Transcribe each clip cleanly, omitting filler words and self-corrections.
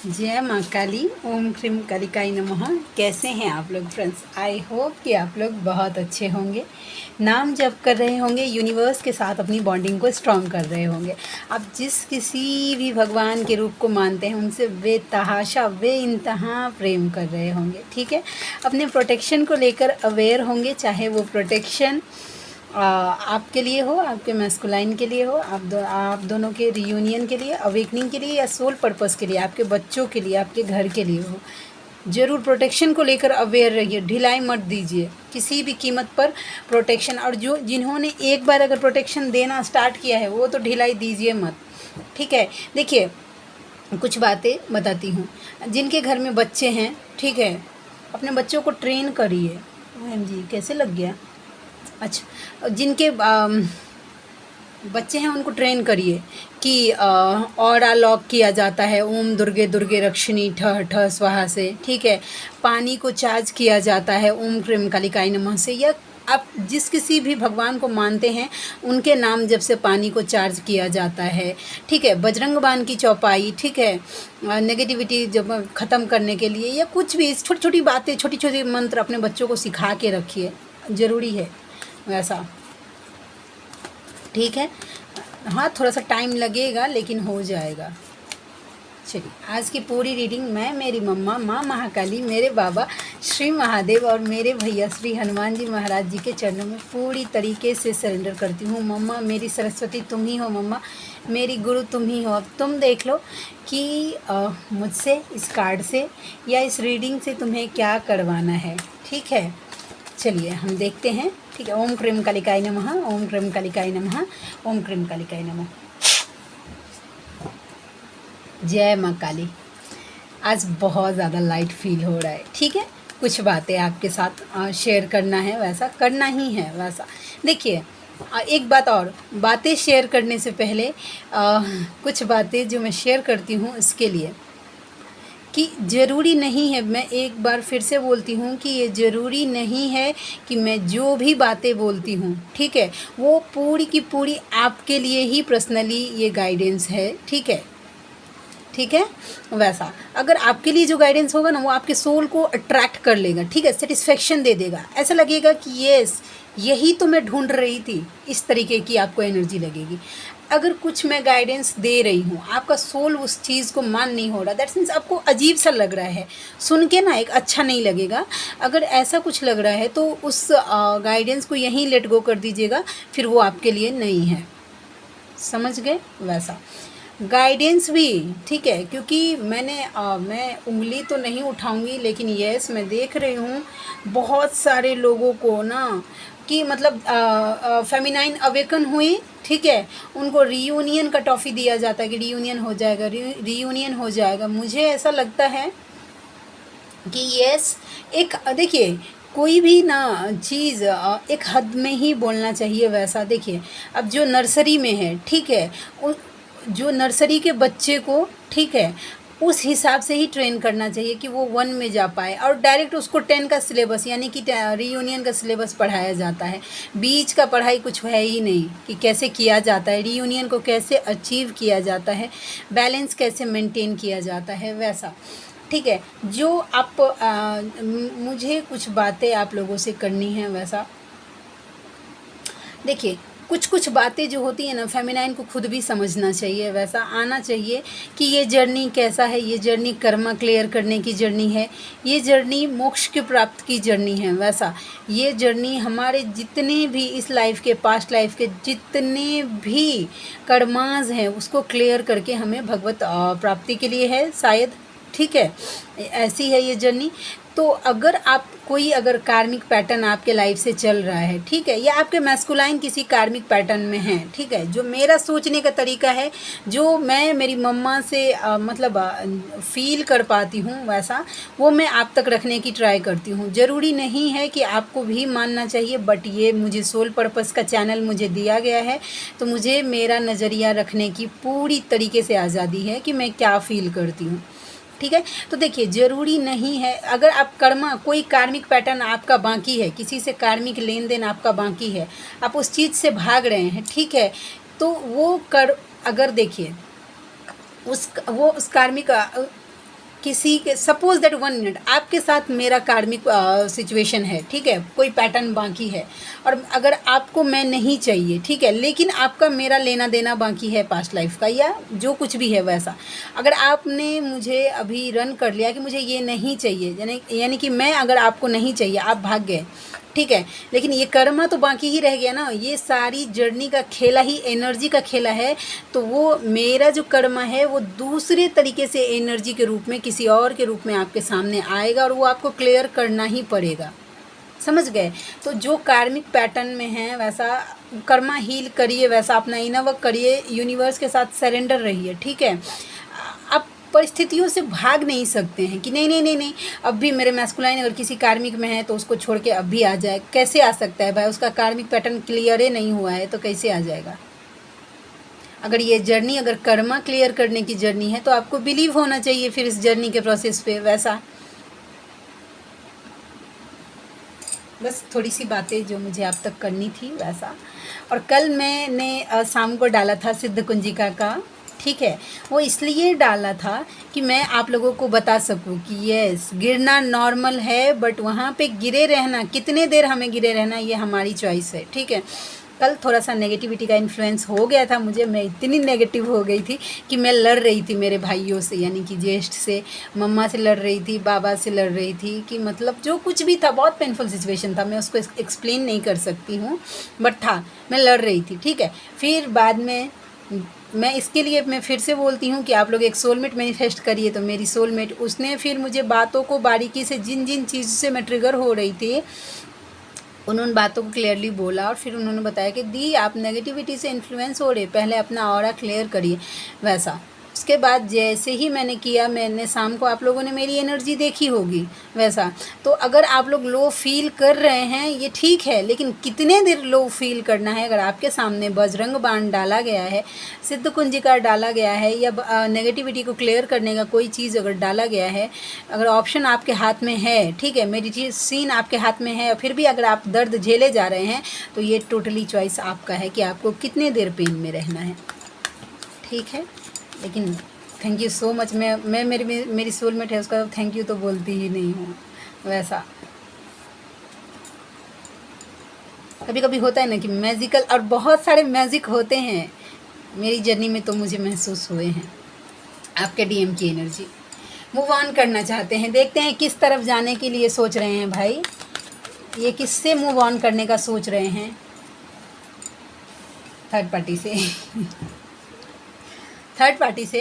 जय माँ काली। ओम क्रीम कालिकाई नमः। कैसे हैं आप लोग फ्रेंड्स? आई होप कि आप लोग बहुत अच्छे होंगे। नाम जप कर रहे होंगे, यूनिवर्स के साथ अपनी बॉन्डिंग को स्ट्रॉन्ग कर रहे होंगे। आप जिस किसी भी भगवान के रूप को मानते हैं उनसे बेतहाशा बेइंतहा प्रेम कर रहे होंगे। ठीक है, अपने प्रोटेक्शन को लेकर अवेयर होंगे, चाहे वो प्रोटेक्शन आपके लिए हो, आपके मैस्कुलाइन के लिए हो, आप दोनों के रियूनियन के लिए, अवेकनिंग के लिए, या सोल पर्पस के लिए, आपके बच्चों के लिए, आपके घर के लिए हो। ज़रूर प्रोटेक्शन को लेकर अवेयर रहिए, ढिलाई मत दीजिए किसी भी कीमत पर प्रोटेक्शन। और जिन्होंने एक बार अगर प्रोटेक्शन देना स्टार्ट किया है वो तो ढिलाई दीजिए मत। ठीक है, देखिए कुछ बातें बताती हूँ। जिनके घर में बच्चे हैं, ठीक है, अपने बच्चों को ट्रेन करिए। ओएम जी कैसे लग गया? अच्छा, जिनके बच्चे हैं उनको ट्रेन करिए कि ऑरा लॉक किया जाता है ओम दुर्गे दुर्गे रक्षिणी ठ ठ स्वाहा से। ठीक है, पानी को चार्ज किया जाता है ओम क्रीम कालिकाई नमः से। या आप जिस किसी भी भगवान को मानते हैं उनके नाम जब से पानी को चार्ज किया जाता है। ठीक है, बजरंग बाण की चौपाई, ठीक है, नेगेटिविटी जब ख़त्म करने के लिए, या कुछ भी छोटी छोटी बातें, छोटी छोटी मंत्र अपने बच्चों को सिखा के रखिए, ज़रूरी है वैसा। ठीक है, हाँ थोड़ा सा टाइम लगेगा लेकिन हो जाएगा। चलिए, आज की पूरी रीडिंग मैं, मेरी मम्मा माँ महाकाली, मेरे बाबा श्री महादेव और मेरे भैया श्री हनुमान जी महाराज जी के चरणों में पूरी तरीके से सरेंडर करती हूँ। मम्मा मेरी सरस्वती तुम ही हो, मम्मा मेरी गुरु तुम ही हो। अब तुम देख लो कि मुझसे, इस कार्ड से या इस रीडिंग से तुम्हें क्या करवाना है। ठीक है, चलिए हम देखते हैं। ठीक है, ओम क्रीम कालिकाई नमः, ओम क्रीम कालिकाई नमः, ओम क्रीम कालिकाई नमः। जय माँ काली। आज बहुत ज़्यादा लाइट फील हो रहा है। ठीक है, कुछ बातें आपके साथ शेयर करना है, वैसा करना ही है वैसा। देखिए एक बात और, बातें शेयर करने से पहले कुछ बातें जो मैं शेयर करती हूँ इसके लिए कि ज़रूरी नहीं है, मैं एक बार फिर से बोलती हूँ कि ये ज़रूरी नहीं है कि मैं जो भी बातें बोलती हूँ, ठीक है, वो पूरी की पूरी आपके लिए ही पर्सनली ये गाइडेंस है। ठीक है, ठीक है, वैसा अगर आपके लिए जो गाइडेंस होगा ना वो आपके सोल को अट्रैक्ट कर लेगा। ठीक है, सेटिस्फेक्शन दे देगा, ऐसा लगेगा कि येस यही तो मैं ढूंढ रही थी, इस तरीके की आपको एनर्जी लगेगी। अगर कुछ मैं गाइडेंस दे रही हूँ, आपका सोल उस चीज़ को मान नहीं हो रहा, दैट्स मीन्स आपको अजीब सा लग रहा है, सुन के ना एक अच्छा नहीं लगेगा। अगर ऐसा कुछ लग रहा है तो उस गाइडेंस को यहीं लेट गो कर दीजिएगा, फिर वो आपके लिए नहीं है। समझ गए? वैसा गाइडेंस भी ठीक है, क्योंकि मैं उंगली तो नहीं उठाऊंगी, लेकिन यस मैं देख रही हूँ बहुत सारे लोगों को ना कि मतलब फेमिनाइन अवेकन हुई। ठीक है, उनको रीयूनियन का टॉफ़ी दिया जाता है कि रीयूनियन हो जाएगा, रीयूनियन हो जाएगा। मुझे ऐसा लगता है कि यस, एक देखिए कोई भी ना चीज़ एक हद में ही बोलना चाहिए वैसा। देखिए अब जो नर्सरी में है, ठीक है, जो नर्सरी के बच्चे को, ठीक है, उस हिसाब से ही ट्रेन करना चाहिए कि वो 1 में जा पाए, और डायरेक्ट उसको 10 का सिलेबस यानी कि रीयूनियन का सिलेबस पढ़ाया जाता है। बीच का पढ़ाई कुछ है ही नहीं कि कैसे किया जाता है, रीयूनियन को कैसे अचीव किया जाता है, बैलेंस कैसे मेंटेन किया जाता है, वैसा। ठीक है, जो आप मुझे कुछ बातें आप लोगों से करनी है वैसा। देखिए कुछ कुछ बातें जो होती हैं ना, फेमिनाइन को खुद भी समझना चाहिए, वैसा आना चाहिए कि ये जर्नी कैसा है, ये जर्नी कर्मा क्लियर करने की जर्नी है, ये जर्नी मोक्ष के प्राप्त की जर्नी है, वैसा ये जर्नी हमारे जितने भी इस लाइफ के, पास्ट लाइफ के जितने भी कर्माज हैं उसको क्लियर करके हमें भगवत प्राप्ति के लिए है शायद। ठीक है, ऐसी है ये जर्नी। तो अगर आप कोई अगर कार्मिक पैटर्न आपके लाइफ से चल रहा है, ठीक है, या आपके मैस्कुलाइन किसी कार्मिक पैटर्न में है, ठीक है, जो मेरा सोचने का तरीका है, जो मैं मेरी मम्मा से मतलब फील कर पाती हूँ वैसा, वो मैं आप तक रखने की ट्राई करती हूँ। ज़रूरी नहीं है कि आपको भी मानना चाहिए, बट ये मुझे सोल पर्पस का चैनल मुझे दिया गया है, तो मुझे मेरा नज़रिया रखने की पूरी तरीके से आज़ादी है कि मैं क्या फ़ील करती हूँ। ठीक है, तो देखिए ज़रूरी नहीं है, अगर आप कर्मा कोई कार्मिक पैटर्न आपका बाकी है, किसी से कार्मिक लेन देन आपका बाकी है, आप उस चीज़ से भाग रहे हैं, ठीक है, तो वो अगर देखिए उस कार्मिक किसी के, सपोज दैट 1 मिनट आपके साथ मेरा कार्मिक सिचुएशन है, ठीक है, कोई पैटर्न बाकी है, और अगर आपको मैं नहीं चाहिए, ठीक है, लेकिन आपका मेरा लेना देना बाकी है पास्ट लाइफ का या जो कुछ भी है वैसा, अगर आपने मुझे अभी रन कर लिया कि मुझे ये नहीं चाहिए, यानी कि मैं अगर आपको नहीं चाहिए, आप भाग गए, ठीक है, लेकिन ये कर्मा तो बाकी ही रह गया ना। ये सारी जर्नी का खेला ही एनर्जी का खेला है, तो वो मेरा जो कर्मा है वो दूसरे तरीके से एनर्जी के रूप में, किसी और के रूप में आपके सामने आएगा, और वो आपको क्लियर करना ही पड़ेगा। समझ गए? तो जो कार्मिक पैटर्न में है वैसा कर्मा हील करिए, वैसा अपना इनर वर्क करिए, यूनिवर्स के साथ सरेंडर रहिए, ठीक है। आप परिस्थितियों से भाग नहीं सकते हैं कि नहीं नहीं नहीं नहीं, अब भी मेरे मैस्कुलाइन अगर किसी कार्मिक में है तो उसको छोड़ के अब भी आ जाए। कैसे आ सकता है भाई? उसका कार्मिक पैटर्न क्लियर ही नहीं हुआ है तो कैसे आ जाएगा? अगर ये जर्नी, अगर कर्मा क्लियर करने की जर्नी है तो आपको बिलीव होना चाहिए फिर इस जर्नी के प्रोसेस पे। वैसा बस थोड़ी सी बातें जो मुझे आप तक करनी थी वैसा। और कल मैंने शाम को डाला था सिद्ध कुंजिका का, ठीक है, वो इसलिए डाला था कि मैं आप लोगों को बता सकूं कि यस, गिरना नॉर्मल है, बट वहाँ पे गिरे रहना, कितने देर हमें गिरे रहना, ये हमारी चॉइस है, ठीक है। कल थोड़ा सा नेगेटिविटी का इन्फ्लुएंस हो गया था मुझे, मैं इतनी नेगेटिव हो गई थी कि मैं लड़ रही थी मेरे भाइयों से, यानी कि ज्येष्ठ से, मम्मा से लड़ रही थी, बाबा से लड़ रही थी, कि मतलब जो कुछ भी था बहुत पेनफुल सिचुएशन था, मैं उसको एक्सप्लेन नहीं कर सकती हूँ, बट था, मैं लड़ रही थी, ठीक है। फिर बाद में मैं इसके लिए मैं फिर से बोलती हूँ कि आप लोग एक सोलमेट मैनिफेस्ट करिए। तो मेरी सोलमेट, उसने फिर मुझे बातों को बारीकी से, जिन जिन चीज़ से मैं ट्रिगर हो रही थी, उन्होंने बातों को क्लियरली बोला, और फिर उन्होंने बताया कि दी आप नेगेटिविटी से इन्फ्लुएंस हो रहे, पहले अपना ऑरा क्लियर करिए। वैसा उसके बाद जैसे ही मैंने किया, मैंने शाम को, आप लोगों ने मेरी एनर्जी देखी होगी वैसा। तो अगर आप लोग लो फील कर रहे हैं ये ठीक है, लेकिन कितने देर लो फील करना है? अगर आपके सामने बजरंग बाण डाला गया है, सिद्ध कुंजिका डाला गया है, या नेगेटिविटी को क्लियर करने का कोई चीज़ अगर डाला गया है, अगर ऑप्शन आपके हाथ में है, ठीक है, मेडिसिन आपके हाथ में है, फिर भी अगर आप दर्द झेले जा रहे हैं, तो ये टोटली चॉइस आपका है कि आपको कितने देर पेन में रहना है, ठीक है। लेकिन थैंक यू सो मच। मैं मेरी सोलमेट है, उसका थैंक यू तो बोलती ही नहीं हूँ। वैसा कभी कभी होता है ना कि मैजिकल, और बहुत सारे मैजिक होते हैं मेरी जर्नी में, तो मुझे महसूस हुए हैं। आपके डीएम की एनर्जी, मूव ऑन करना चाहते हैं, देखते हैं किस तरफ जाने के लिए सोच रहे हैं भाई, ये किससे मूव ऑन करने का सोच रहे हैं? थर्ड पार्टी से थर्ड पार्टी से,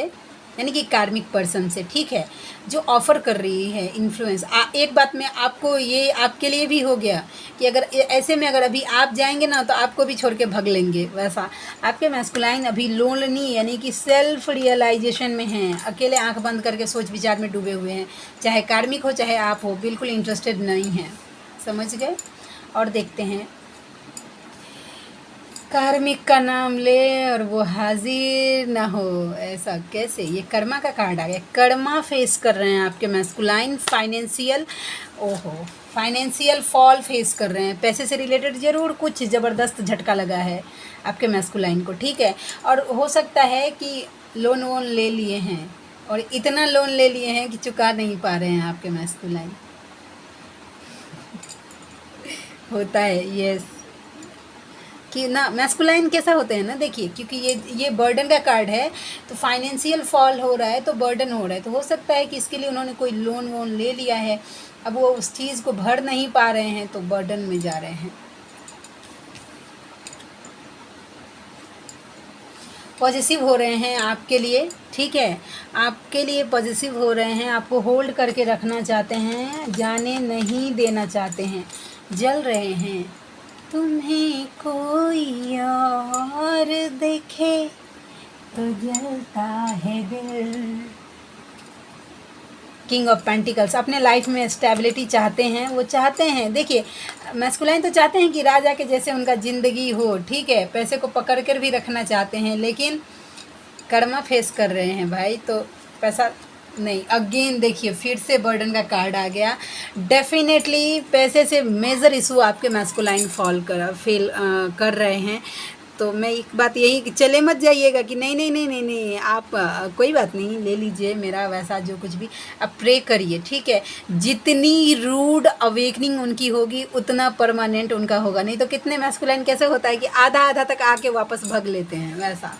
यानी कि कार्मिक पर्सन से, ठीक है, जो ऑफ़र कर रही है इन्फ्लुएंस। एक बात में आपको, ये आपके लिए भी हो गया कि अगर ऐसे में अगर अभी आप जाएंगे ना तो आपको भी छोड़ के भाग लेंगे। वैसा आपके मैस्कुलाइन अभी लोनली, यानी कि सेल्फ रियलाइजेशन में हैं, अकेले आंख बंद करके सोच विचार में डूबे हुए हैं, चाहे कार्मिक हो चाहे आप हो, बिल्कुल इंटरेस्टेड नहीं हैं। समझ गए? और देखते हैं, कार्मिक का नाम ले और वो हाजिर ना हो, ऐसा कैसे? ये कर्मा का कार्ड आ गया। कर्मा फेस कर रहे हैं आपके मैस्कुलाइन, फाइनेंशियल, ओहो, फाइनेंशियल फॉल फेस कर रहे हैं। पैसे से रिलेटेड ज़रूर कुछ ज़बरदस्त झटका लगा है आपके मैस्कुलाइन को, ठीक है। और हो सकता है कि लोन वोन ले लिए हैं, और इतना लोन ले लिए हैं कि चुका नहीं पा रहे हैं आपके मैस्कुलाइन। होता है यस, कि ना मैस्कुलाइन कैसा होते हैं ना, देखिए, क्योंकि ये बर्डन का कार्ड है, तो फाइनेंशियल फॉल हो रहा है तो बर्डन हो रहा है, तो हो सकता है कि इसके लिए उन्होंने कोई लोन वोन ले लिया है, अब वो उस चीज़ को भर नहीं पा रहे हैं तो बर्डन में जा रहे हैं। पॉजिटिव हो रहे हैं आपके लिए, ठीक है, आपके लिए पॉजिटिव हो रहे हैं, आपको होल्ड करके रखना चाहते हैं, जाने नहीं देना चाहते हैं, जल रहे हैं। तुम्हें कोई और देखे तो जलता है दिल। किंग ऑफ पेंटिकल्स, अपने लाइफ में स्टेबिलिटी चाहते हैं, वो चाहते हैं, देखिए मैस्कुलाइन तो चाहते हैं कि राजा के जैसे उनका ज़िंदगी हो, ठीक है, पैसे को पकड़ कर भी रखना चाहते हैं, लेकिन कर्मा फेस कर रहे हैं भाई, तो पैसा नहीं। अगेन देखिए फिर से बर्डन का कार्ड आ गया। डेफिनेटली पैसे से मेजर इशू आपके मैस्कुलाइन फील कर रहे हैं। तो मैं एक बात यही कि चले मत जाइएगा कि नहीं नहीं नहीं नहीं नहीं आप कोई बात नहीं, ले लीजिए मेरा वैसा जो कुछ भी, आप प्रे करिए, ठीक है। जितनी रूड अवेकनिंग उनकी होगी उतना परमानेंट उनका होगा। नहीं तो कितने मैस्कुलाइन कैसे होता है कि आधा आधा तक आके वापस भग लेते हैं, वैसा।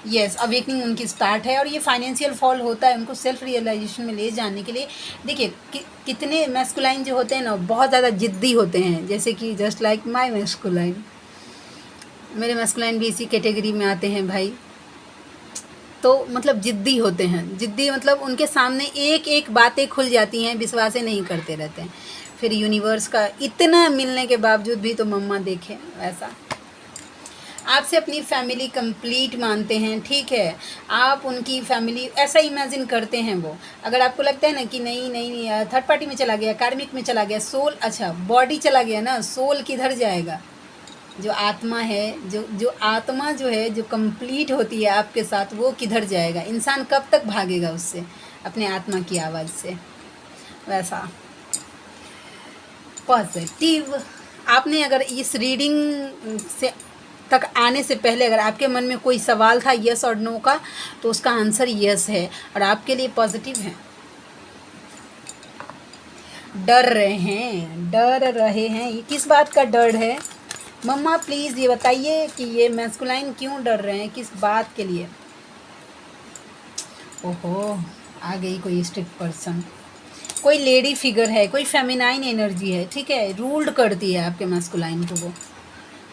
यस, अवेकनिंग उनकी स्टार्ट है और ये फाइनेंशियल फॉल होता है उनको सेल्फ रियलाइजेशन में ले जाने के लिए। देखिए कितने मैस्कुलाइन जो होते हैं ना बहुत ज़्यादा जिद्दी होते हैं, जैसे कि जस्ट लाइक माय मैस्कुलाइन, मेरे मैस्कुलाइन भी इसी कैटेगरी में आते हैं भाई। तो मतलब जिद्दी होते हैं, जिद्दी मतलब उनके सामने एक एक बातें खुल जाती हैं, विश्वास नहीं करते रहते हैं। फिर यूनिवर्स का इतना मिलने के बावजूद भी तो मम्मा देखें, वैसा। आपसे अपनी फैमिली कंप्लीट मानते हैं, ठीक है। आप उनकी फैमिली ऐसा इमेजिन करते हैं वो। अगर आपको लगता है ना कि नहीं नहीं नहीं थर्ड पार्टी में चला गया, कार्मिक में चला गया, सोल, अच्छा बॉडी चला गया ना, सोल किधर जाएगा? जो आत्मा है, जो आत्मा जो है जो कंप्लीट होती है आपके साथ, वो किधर जाएगा? इंसान कब तक भागेगा उससे, अपने आत्मा की आवाज़ से, वैसा। पॉजिटिव। आपने अगर इस रीडिंग से तक आने से पहले अगर आपके मन में कोई सवाल था यस और नो का, तो उसका आंसर यस है और आपके लिए पॉजिटिव है। डर रहे हैं, ये किस बात का डर है मम्मा? प्लीज़ ये बताइए कि ये मैस्कुलाइन क्यों डर रहे हैं, किस बात के लिए? ओहो, आ गई कोई स्ट्रिक्ट पर्सन, कोई लेडी फिगर है, कोई फेमिनाइन एनर्जी है, ठीक है, रूल्ड करती है आपके मैस्कुलाइन को, वो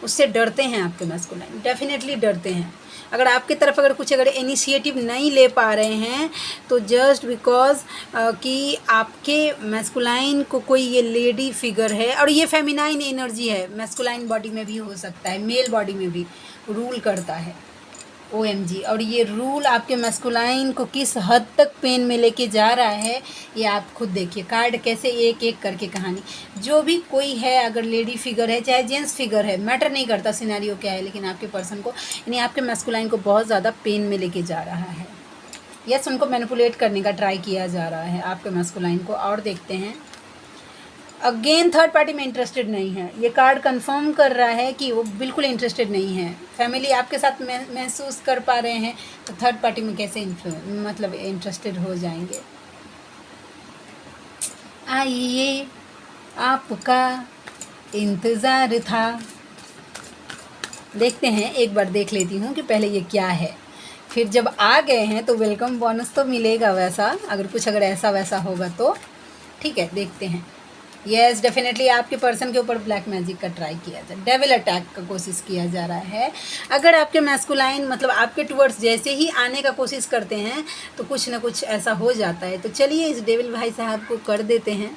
उससे डरते हैं आपके मैस्कुलाइन, डेफिनेटली डरते हैं। अगर आपकी तरफ अगर कुछ अगर इनिशिएटिव नहीं ले पा रहे हैं तो जस्ट बिकॉज कि आपके मैस्कुलाइन को कोई ये लेडी फिगर है, और ये फेमिनाइन एनर्जी है, मैस्कुलाइन बॉडी में भी हो सकता है, मेल बॉडी में भी रूल करता है। OMG, और ये रूल आपके मैस्कुलाइन को किस हद तक पेन में लेके जा रहा है ये आप खुद देखिए। कार्ड कैसे एक एक करके कहानी, जो भी कोई है, अगर लेडी फिगर है चाहे जेंट्स फिगर है, मैटर नहीं करता सिनेरियो क्या है, लेकिन आपके पर्सन को यानी आपके मैस्कुलाइन को बहुत ज़्यादा पेन में लेके जा रहा है। यस, उनको मैनिपुलेट करने का ट्राई किया जा रहा है आपके मैस्कुलाइन को। और देखते हैं, अगेन थर्ड पार्टी में इंटरेस्टेड नहीं है। ये कार्ड कंफर्म कर रहा है कि वो बिल्कुल इंटरेस्टेड नहीं है। फैमिली आपके साथ महसूस कर पा रहे हैं तो थर्ड पार्टी में कैसे मतलब इंटरेस्टेड हो जाएंगे? आइए, आपका इंतज़ार था। देखते हैं, एक बार देख लेती हूँ कि पहले ये क्या है, फिर जब आ गए हैं तो वेलकम बोनस तो मिलेगा वैसा, अगर कुछ अगर ऐसा वैसा होगा तो ठीक है। देखते हैं। यस, डेफिनेटली आपके पर्सन के ऊपर ब्लैक मैजिक का ट्राई किया जा, डेविल अटैक का कोशिश किया जा रहा है। अगर आपके मैस्कुलाइन मतलब आपके टूवर्ड्स जैसे ही आने का कोशिश करते हैं तो कुछ ना कुछ ऐसा हो जाता है। तो चलिए इस डेविल भाई साहब को कर देते हैं।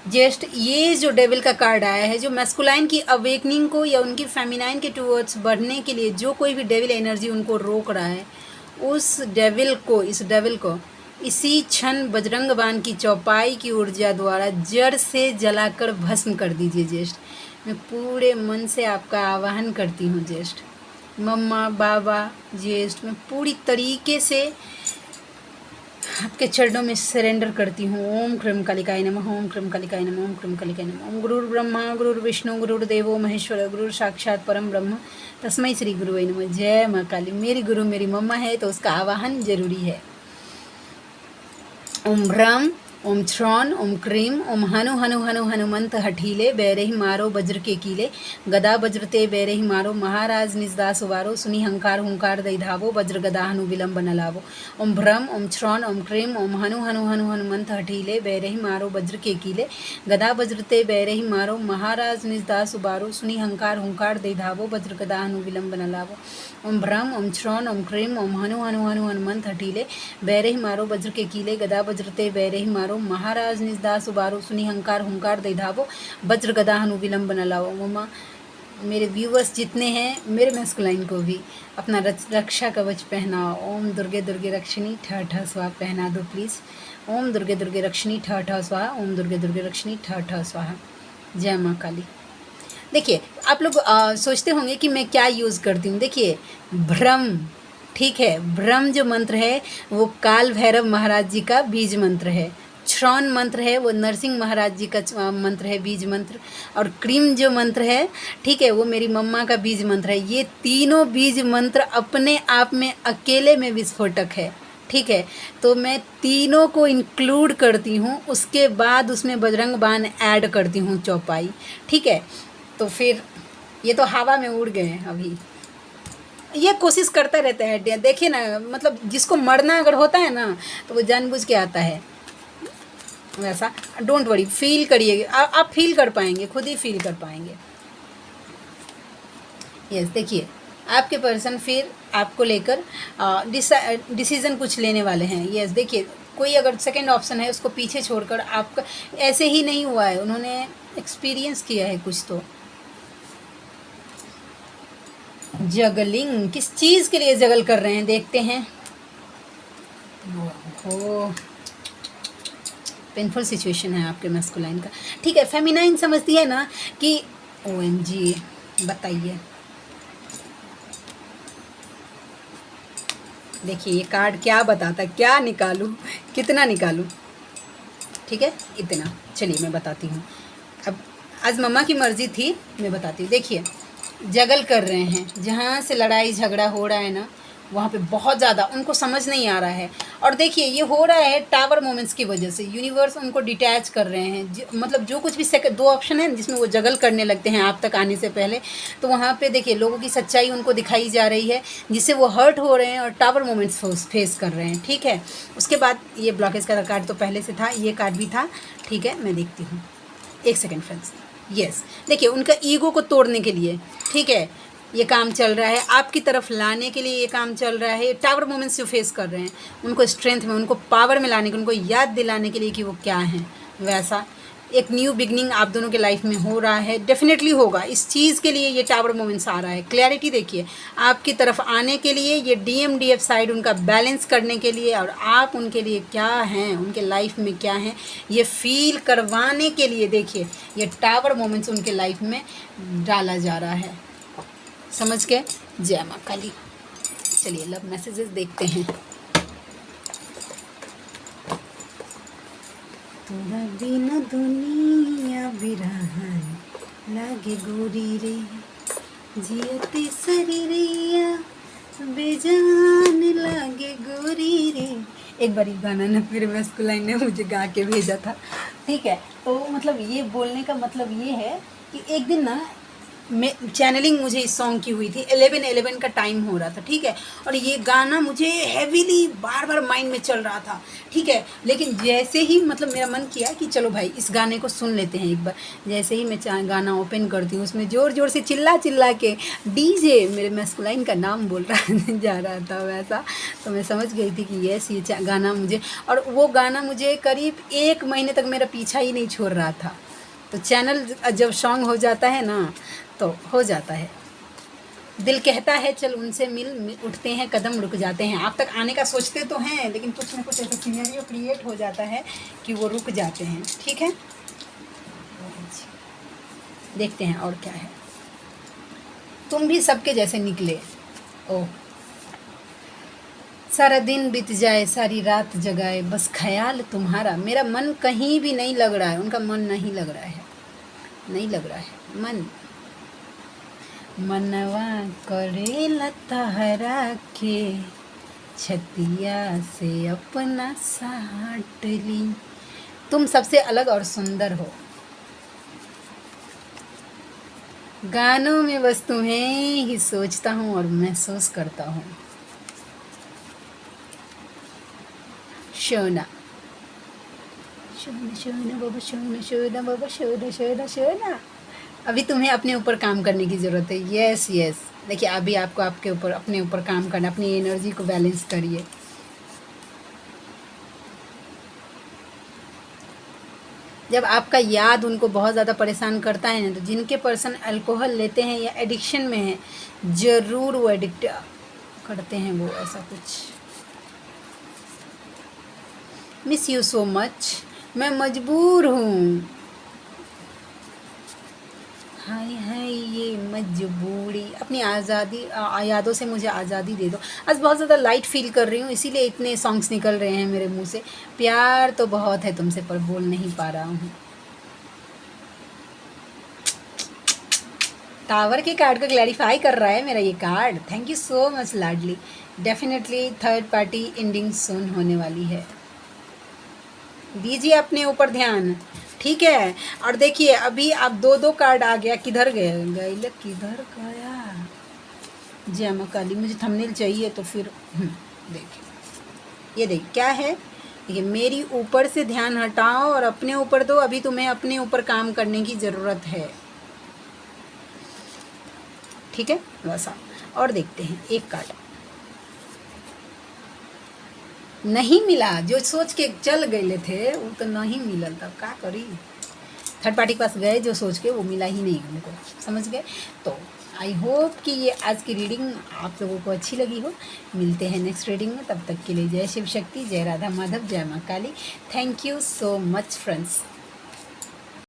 जस्ट ये जो डेविल का कार्ड आया है, जो मैस्कुलाइन की अवेकनिंग को या उनकी फेमिनाइन के टूवर्ड्स बढ़ने के लिए जो कोई भी डेविल एनर्जी उनको रोक रहा है, उस डेविल को, इस डेविल को इसी क्षण बजरंग बाण की चौपाई की ऊर्जा द्वारा जड़ से जलाकर भस्म कर दीजिए। जेस्ट मैं पूरे मन से आपका आवाहन करती हूँ। जेस्ट मम्मा बाबा, जेस्ट मैं पूरी तरीके से आपके चरणों में सरेंडर करती हूँ। ओम क्रम कालिकाय नमः, ओम क्रम कालिकाय नमः, ओम क्रम कालिकाय नमः। ओम गुरुर् ब्रह्मा गुरुर् विष्णु गुरुर्देवो महेश्वर, गुरुर् साक्षात परम ब्रह्म, तस्मै श्री गुरुवे नमः। जय माँ काली। मेरी गुरु मेरी मम्मा है तो उसका आवाहन जरूरी है। ओम ह्राम, ओम श्रौन, ओम क्रीम, ओम हनु हनु हनु हनुमंत हठीले, बैरही मारो वज्र के कीले, गदा वज्रते बैरही मारो, महाराज निजदास उबारो, सुनी हंकार हुंकार दई धावो, वज्र गदा हनु विलंब न लावो। ओम भ्रम, ओम श्रौन, ओम क्रीम, ओम हनु हनु हनु हनुमंत हठीले, बैरही मारो वज्र के कीले, गदा वज्रते बैरही मारो, महाराज निजदास उबारो, सुनी हंकार हुंकार दई धावो, वज्र गदा हनु विलंब न लावो। ओम भ्रम, ओम श्रौन, ओम क्रीम, ओम हनु हनु हनु हनुमंत हठीले, बैरही मारो वज्र के कीले, गदा वज्रते बैरही मारो, महाराज निजदास उबारो, सुनी हंकार हुंकार दई धावो, वज्र गदा हनु विलंब न लावो। मम्मा, मेरे व्यूवर्स जितने हैं, मेरे मैस्कुलाइन को भी अपना रक्षा कवच पहनाओ। ओम दुर्गे दुर्गे रक्षिणी ठ ठ स्वाहा पहना दो प्लीज़। ओम दुर्गे दुर्गे रक्षिणी ठ ठ स्वाहा, ओम दुर्गे दुर्गे रक्षिणी ठ ठ स्वाहा। जय माँ काली। देखिए, आप लोग सोचते होंगे कि मैं क्या यूज़ करती हूँ। देखिए, भ्रम, ठीक है, भ्रम जो मंत्र है वो काल भैरव महाराज जी का बीज मंत्र है। श्रवण मंत्र है वो नरसिंह महाराज जी का मंत्र है, बीज मंत्र। और क्रीम जो मंत्र है, ठीक है, वो मेरी मम्मा का बीज मंत्र है। ये तीनों बीज मंत्र अपने आप में अकेले में विस्फोटक है, ठीक है। तो मैं तीनों को इंक्लूड करती हूँ, उसके बाद उसमें बजरंग बाण ऐड करती हूँ, चौपाई, ठीक है। तो फिर ये तो हवा में उड़ गए हैं अभी। ये कोशिश करता रहता है, देखिए ना, मतलब जिसको मरना अगर होता है ना तो वो जानबूझ के आता है वैसा। डोंट वरी, फील करिए, आप फील कर पाएंगे, खुद ही फील कर पाएंगे। यस, देखिए आपके पर्सन फिर आपको लेकर डिसीज़न कुछ लेने वाले हैं। यस, देखिए कोई अगर सेकंड ऑप्शन है उसको पीछे छोड़कर, आपका ऐसे ही नहीं हुआ है, उन्होंने एक्सपीरियंस किया है कुछ। तो जगलिंग, किस चीज़ के लिए जगल कर रहे हैं देखते हैं। ओ, पेनफुल सिचुएशन है आपके मैस्कुलाइन का, ठीक है। फेमिनाइन समझती है ना कि OMG, बताइए। देखिए ये कार्ड क्या बताता है, क्या निकालूं, कितना निकालूं, ठीक है, इतना। चलिए मैं बताती हूँ। अब आज मम्मा की मर्ज़ी थी, मैं बताती हूँ। देखिए जगल कर रहे हैं, जहाँ से लड़ाई झगड़ा हो रहा है ना, वहाँ पे बहुत ज़्यादा उनको समझ नहीं आ रहा है। और देखिए ये हो रहा है टावर मोमेंट्स की वजह से, यूनिवर्स उनको डिटैच कर रहे हैं। मतलब जो कुछ भी सेकंड 2 ऑप्शन है जिसमें वो जगल करने लगते हैं आप तक आने से पहले, तो वहाँ पे देखिए लोगों की सच्चाई उनको दिखाई जा रही है, जिससे वो हर्ट हो रहे हैं और टावर मोमेंट्स फेस कर रहे हैं, ठीक है। उसके बाद ये ब्लॉकेज का कार्ड तो पहले से था, ये कार्ड भी था, ठीक है। मैं देखती हूँ, 1 सेकेंड फ्रेंड्स। यस, देखिए उनका ईगो को तोड़ने के लिए, ठीक है, ये काम चल रहा है, आपकी तरफ लाने के लिए ये काम चल रहा है। टावर मोमेंट्स जो फेस कर रहे हैं उनको स्ट्रेंथ में, उनको पावर में लाने के, उनको याद दिलाने के लिए कि वो क्या हैं, वैसा एक न्यू बिगनिंग आप दोनों के लाइफ में हो रहा है, डेफिनेटली होगा। इस चीज़ के लिए ये टावर मोमेंट्स आ रहा है। क्लैरिटी देखिए आपकी तरफ आने के लिए, ये DMDF साइड उनका बैलेंस करने के लिए, और आप उनके लिए क्या हैं, उनके लाइफ में क्या हैं, ये फील करवाने के लिए देखिए ये टावर मोमेंट्स उनके लाइफ में डाला जा रहा है। समझ के? जय माँ काली। चलिए लव मैसेजेस देखते हैं। तोरा बिना दुनिया बिरहन लागे गोरी रे, जियते शरीरिया बेजान लागे गोरी रे। एक बार गाना ना फिर मैस्कुलाइन ने मुझे गा के भेजा था, ठीक है। तो मतलब ये बोलने का मतलब ये है कि एक दिन ना मैं चैनलिंग मुझे इस सॉन्ग की हुई थी, 11:11 का टाइम हो रहा था, ठीक है। और ये गाना मुझे हैवीली बार बार माइंड में चल रहा था, ठीक है। लेकिन जैसे ही मतलब मेरा मन किया कि चलो भाई इस गाने को सुन लेते हैं एक बार, जैसे ही मैं गाना ओपन करती हूँ उसमें ज़ोर ज़ोर से चिल्ला चिल्ला के डीजे मेरे मैस्कुलाइन का नाम बोल रहा जा रहा था वैसा। तो मैं समझ गई थी कि यस ये गाना मुझे, और वो गाना मुझे करीब 1 महीने तक मेरा पीछा ही नहीं छोड़ रहा था। तो चैनल जब सॉन्ग हो जाता है ना तो हो जाता है, दिल कहता है चल उनसे मिल उठते हैं कदम रुक जाते हैं। आप तक आने का सोचते तो हैं लेकिन कुछ ना कुछ ऐसा सिनेरियो क्रिएट हो जाता है कि वो रुक जाते हैं, ठीक है। देखते हैं और क्या है। तुम भी सबके जैसे निकले, ओह सारा दिन बीत जाए सारी रात जगाए बस ख्याल तुम्हारा, मेरा मन कहीं भी नहीं लग रहा है। उनका मन नहीं लग रहा है, नहीं लग रहा है मन। मनवा करेला तहरा के छतिया से अपना साट ली। तुम सबसे अलग और सुंदर हो, गानों में बस तुम्हें ही सोचता हूँ और महसूस करता हूँ। शोना शोना शोना बाबा, शोना शोना बाबा, शोना शोना शोना। अभी तुम्हें अपने ऊपर काम करने की ज़रूरत है। यस यस, देखिए अभी आपको आपके ऊपर अपने ऊपर काम करना, अपनी एनर्जी को बैलेंस करिए। जब आपका याद उनको बहुत ज़्यादा परेशान करता है ना, तो जिनके पर्सन अल्कोहल लेते हैं या एडिक्शन में हैं, ज़रूर वो एडिक्ट करते हैं वो ऐसा कुछ। मिस यू सो मच, मैं मजबूर हूँ। हाय हाय ये मजबूरी, अपनी आज़ादी यादों से मुझे आज़ादी दे दो। आज बहुत ज़्यादा लाइट फील कर रही हूँ, इसीलिए इतने सॉन्ग्स निकल रहे हैं मेरे मुंह से। प्यार तो बहुत है तुमसे पर बोल नहीं पा रहा हूँ। टावर के कार्ड को क्लैरिफाई कर रहा है मेरा ये card. Thank you so much Ladli. Definitely third party ending soon होने वाली है। दीजिए अपने ऊपर ध्यान, ठीक है। और देखिए अभी आप दो दो कार्ड आ गया, किधर गए गए किधर गया। जय मां काली, मुझे थंबनेल चाहिए तो फिर देखिए, ये देखिए क्या है। देखिए मेरी ऊपर से ध्यान हटाओ और अपने ऊपर दो। अभी तुम्हें अपने ऊपर काम करने की ज़रूरत है, ठीक है वैसा। और देखते हैं एक कार्ड नहीं मिला, जो सोच के चल गए थे वो तो नहीं मिलल, तब क्या करी। थर्ड पार्टी के पास गए जो सोच के, वो मिला ही नहीं हमको, समझ गए। तो आई होप कि ये आज की रीडिंग आप लोगों को अच्छी लगी हो। मिलते हैं नेक्स्ट रीडिंग में, तब तक के लिए जय शिव शक्ति, जय राधा माधव, जय माँ Kali. Thank you so much friends.